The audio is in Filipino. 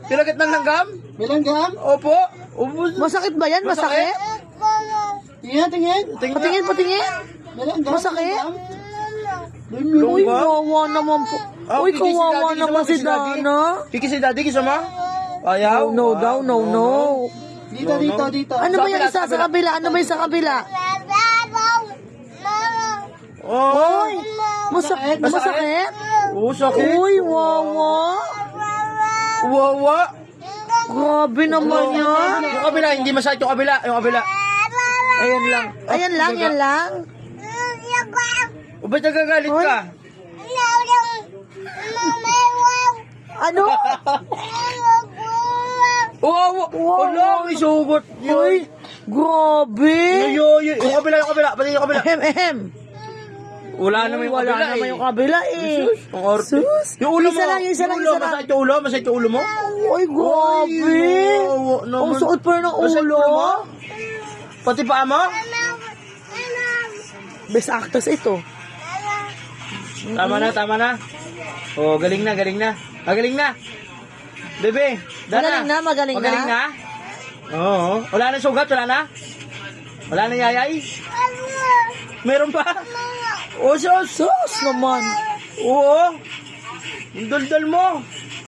Pinagat ng langgam? May langgam? Opo. Opo. Masakit ba yan? Masakit? Tingin, tingin. Patingin, patingin. May langgam? Masakit? Lunggam? Uy, kawawa naman po. Uy, kiki si kawawa daddy, naman si kiki daddy. Dana. Kiki si daddy, kiso mo? Ayaw? No daw, no. Dito, dito, dito. Ano ba yung isa sa kabila? Ano ba yung sa kabila? Oh. Masakit? Masakit? Oo, sakit. Uy, wawa. Wawa. Grabe naman yan. Yung kabila, hindi masakit yung kabila. Yung kabila. Ayan lang. Ayan lang, yan lang. O, ba't nagagalit ka? Ano? Oo, wala, may sugot. Uy, grabe. Yung kabila. Pati yung kabila. Ehem. Wala naman yung kabila. Wala naman yung kabila eh. Ang orte. Sus. Yung ulo mo. Isa lang, isa lang, Yung ulo, isa lang. masakit yung ulo? Masakit yung ulo mo? Uy, grabe. wawa naman. Ang suot pa rin ng Masakit ulo. mo? Pati paa mo? Best actress ito. Tama na. Oh, galing na. Magaling na. Bebe, Dana. Magaling na. Oo. Wala na sugat, wala na? Wala na yayay? Meron pa? Oh, sus. Sus naman. Oo. Ang daldal mo.